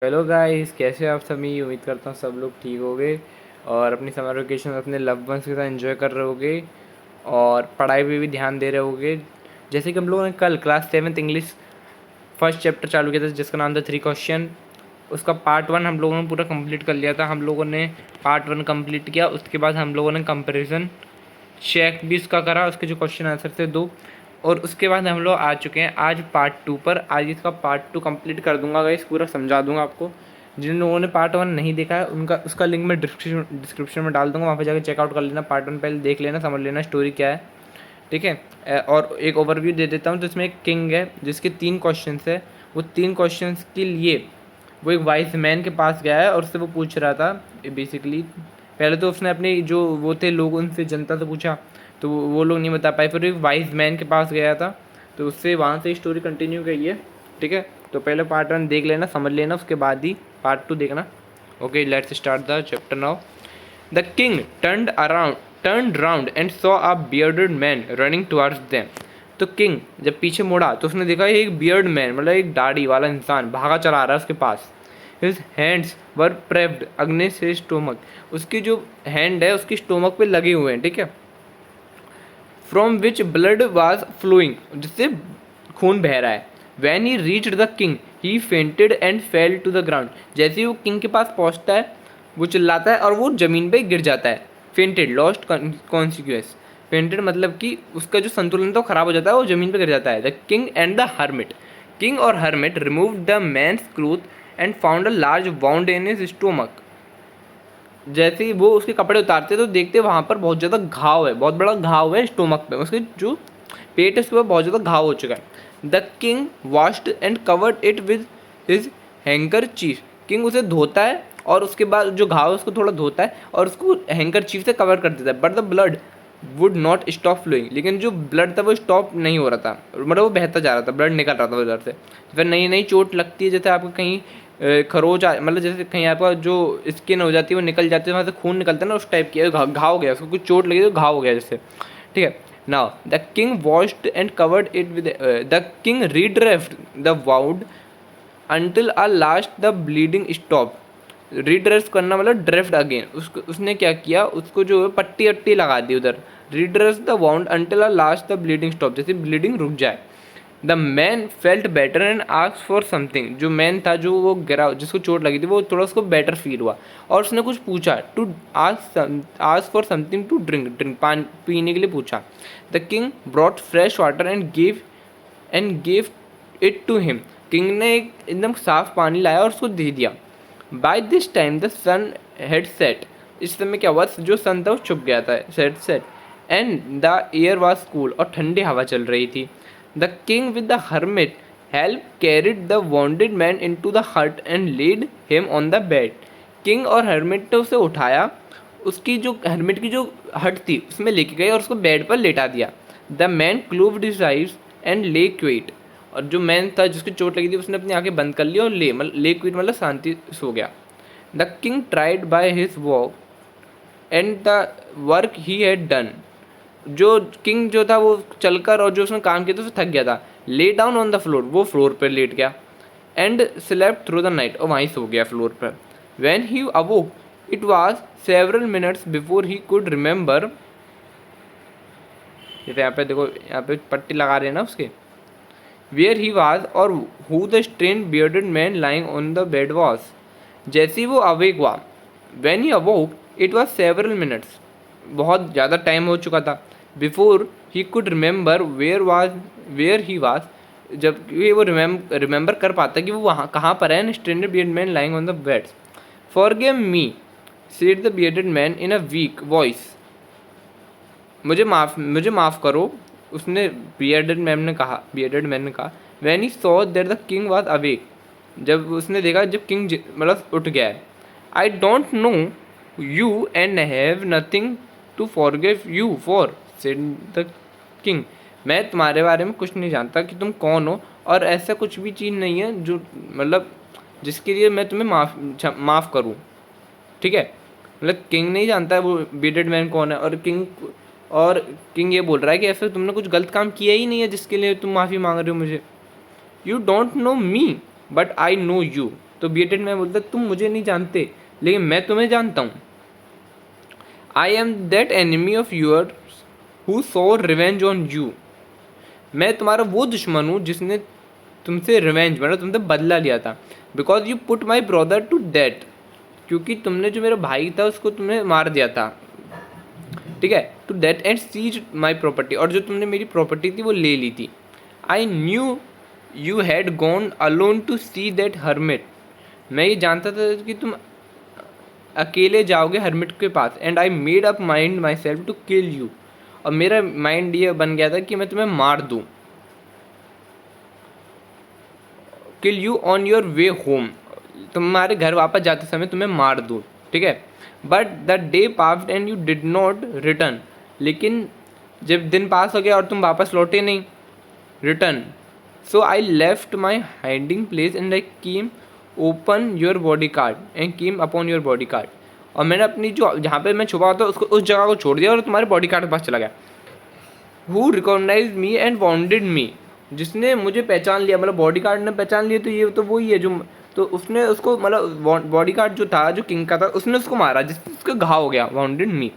Hello guys, कैसे हो आप सभी। उम्मीद करता हूँ सब लोग ठीक होंगे और अपनी समर वेकेशन अपने लव्ड वंस के साथ एंजॉय कर रहे होंगे और पढ़ाई पे भी ध्यान दे रहे होंगे। जैसे कि हम लोगों ने कल class 7th English first chapter चालू किया था जिसका नाम था 3 क्वेश्चन। उसका पार्ट 1 हम लोगों ने पूरा कंप्लीट कर लिया था। हम लोगों ने पार्ट 1 कंप्लीट किया, उसके बाद हम लोगों ने कंपेरिजन चेक भी इसका करा, उसके जो क्वेश्चन आंसर थे 2। और उसके बाद हम लोग आ चुके हैं आज पार्ट 2 पर। आज इसका पार्ट 2 कंप्लीट कर दूंगा गाइस, पूरा समझा दूंगा आपको। जिन लोगों ने पार्ट 1 नहीं देखा है उनका उसका लिंक मैं डिस्क्रिप्शन में डाल दूंगा, वहाँ पे जाकर चेकआउट कर लेना। पार्ट 1 पहले देख लेना, समझ लेना स्टोरी क्या है, ठीक है। और एक ओवरव्यू दे देता हूँ। तो इसमें एक किंग है जिसके 3 क्वेश्चन है। वो 3 क्वेश्चन के लिए वो एक वाइज मैन के पास गया है और उससे वो पूछ रहा था बेसिकली। पहले तो उसने अपने जो वो थे लोग उनसे, जनता से पूछा, तो वो लोग नहीं बता पाए। फिर एक वाइज मैन के पास गया था, तो उससे वहाँ से स्टोरी कंटिन्यू गई है, ठीक है। तो पहले पार्ट 1 देख लेना, समझ लेना, उसके बाद ही पार्ट 2 देखना। Okay, let's start the chapter now. The king turned round and saw a bearded man running towards them. तो किंग जब पीछे मुड़ा तो उसने देखा एक बियर्ड मैन, मतलब एक दाढ़ी वाला इंसान भागा चला रहा है उसके पास। His hands were pressed against his stomach. उसकी जो हैंड है उसकी स्टोमक पे लगे हुए हैं, ठीक है। From which blood was flowing, जिससे खून बह रहा है। When he reached the king he fainted and fell to the ground. जैसे ही वो किंग के पास पहुंचता है वो चिल्लाता है और वो ज़मीन पे गिर जाता है। Fainted, lost consequence. फेंटेड मतलब कि उसका जो संतुलन था वो खराब हो जाता है, वो ज़मीन पे गिर जाता है। The king and the hermit. King और hermit remove the man's cloth and found a large wound in his stomach. जैसे ही वो उसके कपड़े उतारते तो देखते वहाँ पर बहुत ज़्यादा घाव है, बहुत बड़ा घाव है स्टोमक पे। उसके जो पेट है उसके ऊपर बहुत ज़्यादा घाव हो चुका है। The king washed and covered it with his hanker chief. King उसे धोता है और उसके बाद जो घाव है उसको थोड़ा धोता है और उसको हैंकर चीफ से कवर कर देता है। But the blood would not stop flowing. लेकिन जो ब्लड था वो स्टॉप नहीं हो रहा था, मतलब वो बहता जा रहा था, ब्लड निकल रहा था उधर से। फिर नई नई चोट लगती है, जैसे आपको कहीं खरोच मतलब जैसे कहीं आपका जो स्किन हो जाती है वो निकल जाती है, वहाँ से खून निकलता है ना, उस टाइप की घाव हो गया, उसको कुछ चोट लगी तो घाव हो गया जैसे, ठीक है। Now the king washed and covered it with the king redressed the wound until at last the bleeding stop. Redress करना मतलब ड्रेफ्ट अगेन। उसको उसने क्या किया, उसको जो है पट्टी अट्टी लगा दी उधर। Redress the wound until at last the bleeding stop, जैसे ब्लीडिंग रुक जाए। The man felt better and ask for something. जो मैन था जो वो गिरा, जिसको चोट लगी थी, वो थोड़ा उसको बेटर फील हुआ और उसने कुछ पूछा। To ask for something to drink, पानी पीने के लिए पूछा। The king brought fresh water and gave it to him. King ने एक एकदम साफ पानी लाया और उसको दे दिया। By this time the sun had set. इस समय क्या हुआ, जो सन था वो छुप गया था, set and the air was cool, और ठंडी हवा चल रही थी। The king with the hermit help carried the wounded man into the hut and laid him on the bed. King और हर्मिट ने उसे उठाया, उसकी जो हर्मिट की जो हट थी उसमें लेके गए और उसको बेड पर लेटा दिया। The man closed his eyes and lay quiet. और जो मैन था जिसकी चोट लगी थी उसने अपनी आंखें बंद कर ली और ले क्विट मतलब शांति सो गया। The king tried by his walk and the work he had done. जो किंग जो था वो चलकर और जो उसने काम किया था उससे थक गया था। Lay down on the floor, वो फ्लोर पर लेट गया। And slept through the night, और वहीं सो गया फ्लोर पर। Van he awoke it was several minutes before he could remember. जैसे यहाँ पे देखो, यहाँ पे पट्टी लगा रहे हैं ना उसके, वेयर ही वॉज और who the strange bearded man lying on the bed was. जैसे ही वो अवेक हुआ, when he awoke it was several minutes, बहुत ज़्यादा टाइम हो चुका था। Before he could remember where he was, जब ये वो रिमेंबर कर पाता कि वो वहाँ कहाँ पर है। Stranded beard man lying on the bed. Forgive me said the bearded man in a weak voice. मुझे माफ़ करो, उसने बियर्डेड मैन ने कहा। When he saw that the king was awake, जब उसने देखा जब किंग मतलब उठ गया है। I don't know you and have nothing to forgive you for, said the king. मैं तुम्हारे बारे में कुछ नहीं जानता कि तुम कौन हो, और ऐसा कुछ भी चीज़ नहीं है जो मतलब जिसके लिए मैं तुम्हें माफ़ करूँ, ठीक है। मतलब किंग नहीं जानता है वो बीडेड मैन कौन है, और किंग ये बोल रहा है कि ऐसा तुमने कुछ गलत काम किया ही नहीं है जिसके लिए तुम माफ़ी मांग रहे हो मुझे। You don't know me but I know you. तो बिएटेड मैन बोलता है तुम मुझे नहीं जानते लेकिन मैं तुम्हें जानता हूँ। I am that enemy of your who saw revenge on you. मैं तुम्हारा वो दुश्मन हूँ जिसने तुमसे रिवेंज मतलब तुमसे बदला लिया था। Because you put my brother to death, क्योंकि तुमने जो मेरा भाई था उसको तुमने मार दिया था, ठीक है, to death and seize my property, और जो तुमने मेरी प्रॉपर्टी थी वो ले ली थी। I knew you had gone alone to see that hermit. मैं ये जानता था कि तुम अकेले जाओगे हर्मिट के पास। And I made up mind myself to kill you, और मेरा माइंड ये बन गया था कि मैं तुम्हें मार दूँ, kill you on your way home, तुम्हारे घर वापस जाते समय तुम्हें मार दूँ, ठीक है। But the day passed and you did not return, लेकिन जब दिन पास हो गया और तुम वापस लौटे नहीं, return, so I left my hiding place and I came open your body card and came upon your body card, और मैंने अपनी जो जहाँ पे मैं छुपा था उसको उस जगह को छोड़ दिया और तुम्हारे बॉडी कार्ड के पास चला गया। Who recognize me and wounded me, जिसने मुझे पहचान लिया, मतलब बॉडी गार्ड ने पहचान लिया, तो ये तो वही है जो, तो उसने उसको मतलब बॉडी गार्ड जो था जो किंग का था उसने उसको मारा जिससे उसका घाव हो गया। Wounded me,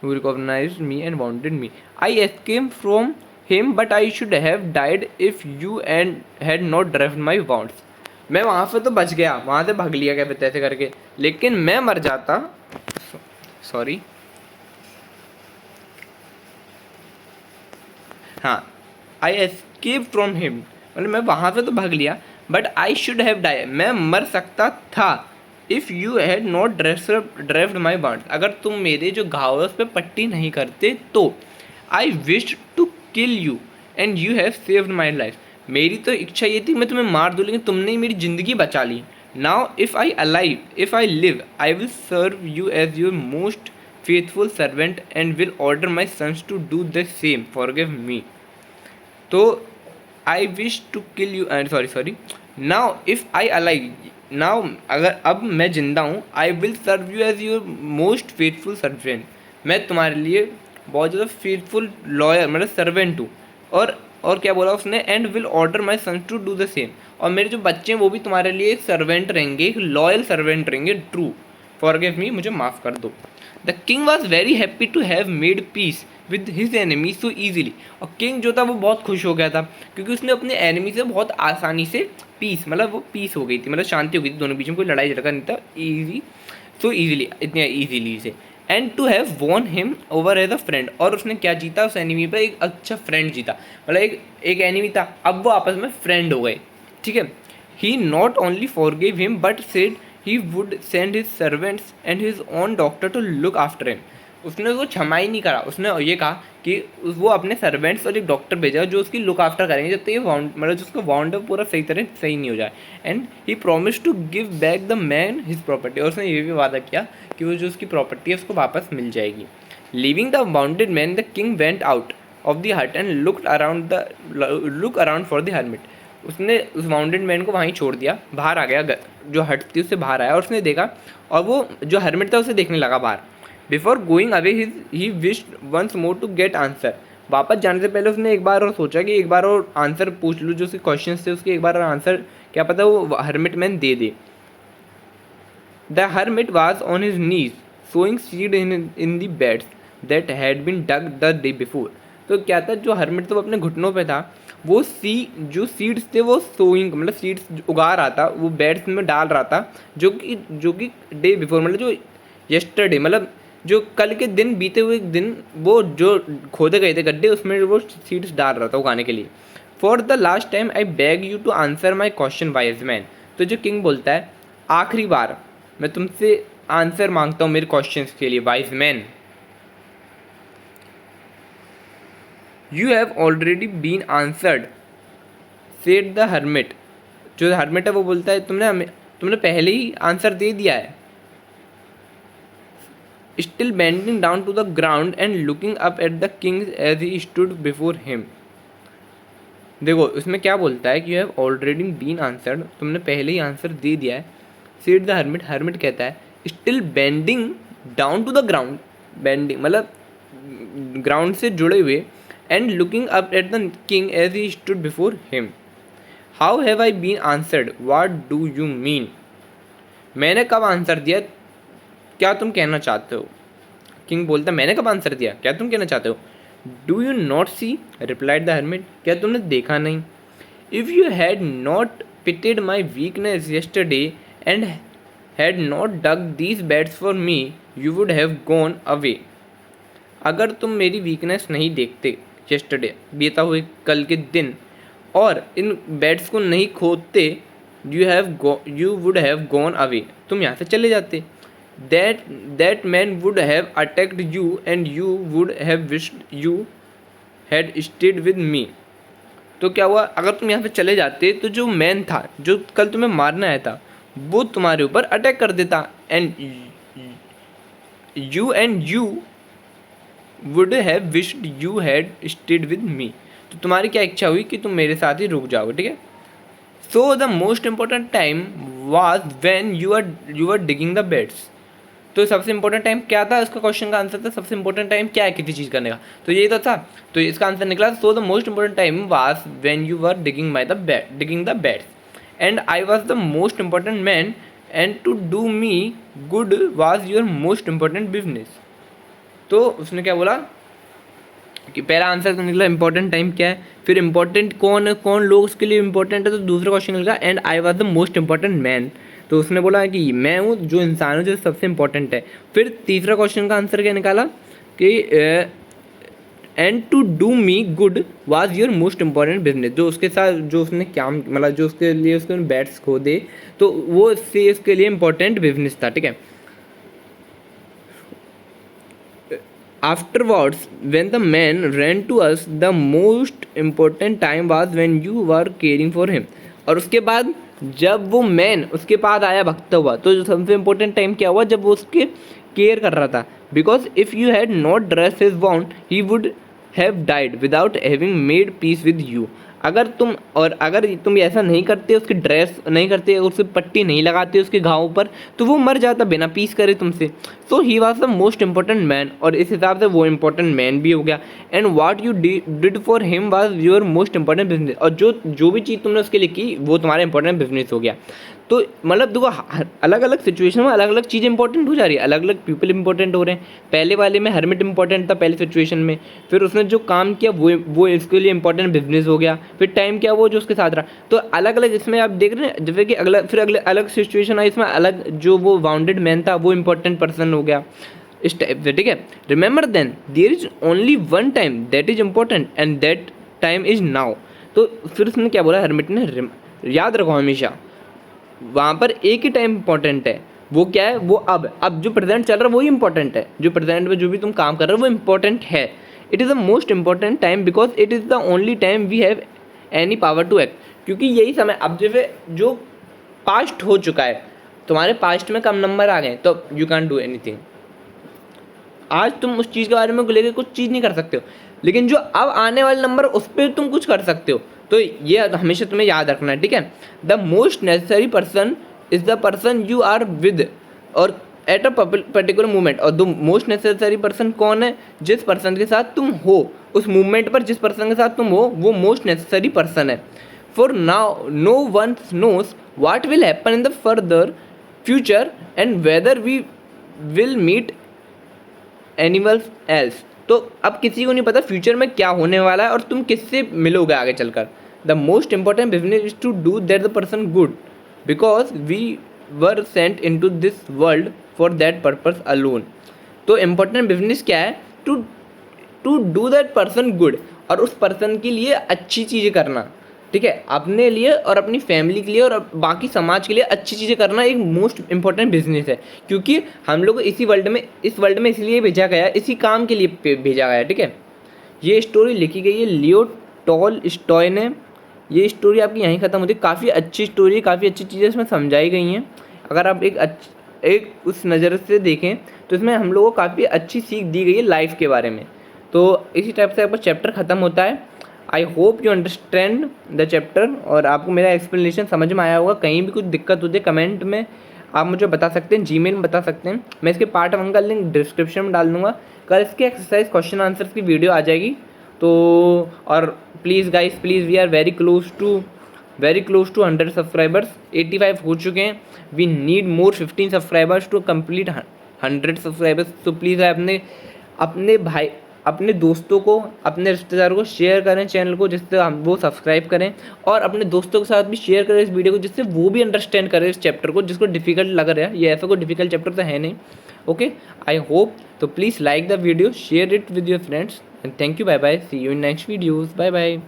who recognize me and wounded me, I escape from him but I should have died if you and had not dressed my wounds. मैं वहाँ से तो बच गया, वहाँ से भाग लिया क्या ऐसे करके, लेकिन मैं मर जाता, सॉरी हाँ, आई एस्केप फ्रॉम हिम, मतलब मैं वहाँ से तो भाग लिया, but I should have die, मैं मर सकता था, if you had not dressed my wound, अगर तुम मेरे जो घाव है उस पर पट्टी नहीं करते तो। I wish to kill you and you have saved my life, मेरी तो इच्छा ये थी मैं तुम्हें मार दूँ लेकिन तुमने ही मेरी ज़िंदगी बचा ली। Now if I live I will serve you as your most faithful servant and will order my sons to do the same, forgive me. तो I wish to kill you and sorry now if I alive, now अगर अब मैं जिंदा हूँ, I will serve you as your most faithful servant, मैं तुम्हारे लिए बहुत ज़्यादा फेथफुल लॉयर मतलब सर्वेंट हूँ। और क्या बोला उसने, and will order my sons to do the same, और मेरे जो बच्चे हैं वो भी तुम्हारे लिए एक सर्वेंट रहेंगे, एक लॉयल सर्वेंट रहेंगे, ट्रू, फॉरगिव मी, मुझे माफ़ कर दो। The king was very happy to have made peace with his enemy so easily, और किंग जो था वो बहुत खुश हो गया था क्योंकि उसने अपने एनिमी से बहुत आसानी से पीस, मतलब वो पीस हो गई थी, मतलब शांति हो गई थी, दोनों बीच में कोई लड़ाई झगड़ा नहीं था, ईजी सो ईजिली, इतने ईजिली से। And to have won him over as a friend, और उसने क्या जीता, उस एनिमी पर एक अच्छा फ्रेंड जीता, मतलब एक एनिमी था अब वो आपस में फ्रेंड हो गए, ठीक है। He not only forgive him but said he would send his servants and his own doctor to look after him, उसने उसको क्षमा ही नहीं करा, उसने ये कहा कि वो अपने सर्वेंट्स और एक डॉक्टर भेजा जो उसकी लुक आफ्टर करेंगे जब तक ये वाउंड मतलब जिसका वाउंड पूरा सही तरह सही नहीं हो जाए। And he promise to give back the man his property, और उसने ये भी वादा किया कि वो जो उसकी प्रॉपर्टी है उसको वापस मिल जाएगी। Leaving the wounded man the king went out of the hut and look around for the hermit, उसने उस वाउंडेड मैन को वहीं छोड़ दिया, बाहर आ गया, जो हट थी उससे बाहर आया और उसने देखा, और वो जो हर्मिट था उसे देखने लगा बाहर। Before going away he wished once more to get answer, वापस जाने से पहले उसने एक बार और सोचा कि एक बार और आंसर पूछ लूँ, जो उसके क्वेश्चन थे उसके एक बार और आंसर क्या पता वो हर्मिट मैन दे दे। The hermit was on his knees sowing seed in the beds that had been dug the day before, तो क्या था जो हर्मिट तो वो अपने घुटनों पे था, वो जो सीड्स थे वो सोइंग मतलब सीड्स उगा रहा था, वो बेड्स में डाल रहा था, जो कि डे बिफोर मतलब जो यस्टरडे मतलब जो कल के दिन बीते हुए दिन वो जो खोदे गए थे गड्ढे उसमें वो सीड्स डाल रहा था उगाने के लिए। For the last time I beg you to answer my question wise man, तो जो किंग बोलता है आखिरी बार मैं तुमसे आंसर मांगता हूँ मेरे क्वेश्चन के लिए wise man. You have already been answered said the hermit, जो हर्मिट है वो बोलता है तुमने पहले ही आंसर दे दिया है। Still bending down to the ground and looking up at the king as he stood before him, देखो उसमें क्या बोलता है कि you have already been answered, तुमने पहले ही आंसर दे दिया है। सेड द हर्मिट, हर्मिट कहता है still bending down to the ground, bending मतलब ग्राउंड से जुड़े हुए, and looking up at the king as he stood before him, how have I been answered, what do you mean, मैंने कब answer दिया, क्या तुम कहना चाहते हो। किंग बोलता मैंने कब आंसर दिया, क्या तुम कहना चाहते हो। Do you not see, replied the hermit, क्या तुमने देखा नहीं। If you had not pitied my weakness yesterday and had not dug these beds for me you would have gone away, अगर तुम मेरी वीकनेस नहीं देखते yesterday बीता हुए कल के दिन और इन बेड्स को नहीं खोदते, you would have gone away, तुम यहाँ से चले जाते। That man would have attacked you and you would have wished you had stayed with me. तो क्या हुआ, अगर तुम यहाँ से चले जाते तो जो मैन था जो कल तुम्हें मारने आया था वो तुम्हारे ऊपर अटैक कर देता, and you would have wished you had stayed with me, तो तुम्हारी क्या इच्छा हुई कि तुम मेरे साथ ही रुक जाओगे, ठीक है। So the most important time was when you are digging the beds, तो सबसे इंपॉर्टेंट टाइम क्या था, इसका क्वेश्चन का आंसर था सबसे इंपॉर्टेंट टाइम क्या है किसी चीज़ करने का, तो यही तो था, तो इसका आंसर निकला। So the most important time was when you were digging the beds and I was the most important man and to do me good was your most important business. तो उसने क्या बोला कि पहला आंसर तो निकला important time क्या है, फिर इंपॉर्टेंट कौन कौन लोग उसके लिए इंपॉर्टेंट है, तो दूसरा क्वेश्चन निकला and I was the most important man, तो उसने बोला कि मैं हूँ जो इंसान हूँ जो सबसे इंपॉर्टेंट है। फिर तीसरा क्वेश्चन का आंसर क्या निकाला कि and to do me good was your most important business, जो उसके साथ जो उसने क्या मतलब जो उसके लिए उसके बैट्स खो दे तो वो उसके लिए इंपॉर्टेंट बिजनेस था, ठीक है। Afterwards, when the man ran to us, the most important time was when you were caring for him. और उसके बाद जब वो मैन उसके पास आया भगता हुआ, तो जो सबसे इम्पोर्टेंट टाइम क्या हुआ, जब वो उसके केयर कर रहा था। Because if you had not dress his wound he would have died without having made peace with you, अगर तुम ऐसा नहीं करते, उसकी ड्रेस नहीं करते, उसकी पट्टी नहीं लगाते उसके घावों पर, तो वो मर जाता बिना पीस करे तुमसे। So he was the most important man, और इस हिसाब से वो इंपॉर्टेंट मैन भी हो गया। And what you did for him was your most important business, और जो भी चीज़ तुमने उसके लिए की वो तुम्हारा इंपॉर्टेंट बिजनेस हो गया। तो मतलब देखो अलग अलग सिचुएशन में अलग अलग चीज़ें इंपॉर्टेंट हो जा रही है, अलग अलग पीपल इंपॉर्टेंट हो रहे हैं। पहले वाले में हर्मिट इंपॉर्टेंट था पहले सिचुएशन में, फिर उसने जो काम किया वो इसके लिए इंपॉर्टेंट बिजनेस हो गया, फिर टाइम क्या वो जो उसके साथ रहा। तो अलग अलग इसमें आप देख रहे हैं, जैसे कि अगले अलग सिचुएशन आई, इसमें अलग जो वो वाउंडेड मैन था वो इंपॉर्टेंट पर्सन हो गया इस टाइप से, ठीक है। Remember then there is only one time that is important and that time is now. तो फिर उसने क्या बोला हर्मिट ने, याद रखो हमेशा वहाँ पर एक ही टाइम इंपॉर्टेंट है, वो क्या है, वो अब जो प्रेजेंट चल रहा है वही इंपॉर्टेंट है, जो प्रेजेंट में जो भी तुम काम कर रहे हो वो इंपॉर्टेंट है। It is the most important time because it is the only time we have any power to act, क्योंकि यही समय अब जो पास्ट हो चुका है, तुम्हारे पास्ट में कम नंबर आ गए तो यू कैन डू एनीथिंग। आज तुम उस चीज़ के बारे में लेकर कुछ चीज़ नहीं कर सकते हो, लेकिन जो अब आने वाले नंबर उस पर तुम कुछ कर सकते हो। तो ये हमेशा तुम्हें याद रखना है, ठीक है। The most necessary person is the person you are with और एट अ पर्टिकुलर मूवमेंट, और द मोस्ट नेसेसरी पर्सन कौन है, जिस पर्सन के साथ तुम हो उस मूवमेंट पर, जिस पर्सन के साथ तुम हो वो मोस्ट नेसेसरी पर्सन है। For now no one knows what will happen in the further future and whether we will meet animal else. तो अब किसी को नहीं पता फ्यूचर में क्या होने वाला है और तुम किससे मिलोगे आगे चलकर। The most important business is to do that the person good because we were sent into this world for that purpose alone. तो इम्पोर्टेंट बिजनेस क्या है, to do that person good, और उस पर्सन के लिए अच्छी चीज़ें करना, ठीक है। अपने लिए और अपनी फैमिली के लिए और बाकी समाज के लिए अच्छी चीज़ें करना एक मोस्ट इंपॉर्टेंट बिजनेस है, क्योंकि हम लोग इस वर्ल्ड में इसलिए भेजा गया, इसी काम के लिए भेजा गया, ठीक है। ये स्टोरी लिखी गई है लियो टॉलस्टॉय ने। ये स्टोरी आपकी यहीं ख़त्म होती है। काफ़ी अच्छी स्टोरी, काफ़ी अच्छी चीज़ें इसमें समझाई गई हैं। अगर आप एक उस नज़र से देखें तो इसमें हम लोगों को काफ़ी अच्छी सीख दी गई है लाइफ के बारे में। तो इसी टाइप से आपका चैप्टर ख़त्म होता है। I hope you understand the chapter, और आपको मेरा एक्सप्लेनेशन समझ में आया होगा। कहीं भी कुछ दिक्कत होती है कमेंट में आप मुझे बता सकते हैं, जीमेल में बता सकते हैं। मैं इसके पार्ट 1 का लिंक डिस्क्रिप्शन में डाल दूँगा। कल इसके एक्सरसाइज क्वेश्चन आंसर्स की वीडियो आ जाएगी। तो और please guys, please we are very close to very close to 100 subscribers, 85 हो चुके हैं। We need more 15 subscribers to complete 100 subscribers. तो प्लीज़ अपने अपने भाई अपने दोस्तों को, अपने रिश्तेदारों को शेयर करें चैनल को, जिससे हम वो सब्सक्राइब करें, और अपने दोस्तों के साथ भी शेयर करें इस वीडियो को, जिससे वो भी अंडरस्टैंड करें इस चैप्टर को, जिसको डिफिकल्ट लग रहा है। ये ऐसा कोई डिफिकल्ट चैप्टर तो है नहीं। Okay, I hope. तो please like the video, share it with your friends, and thank you. Bye bye, see you in next videos. Bye bye.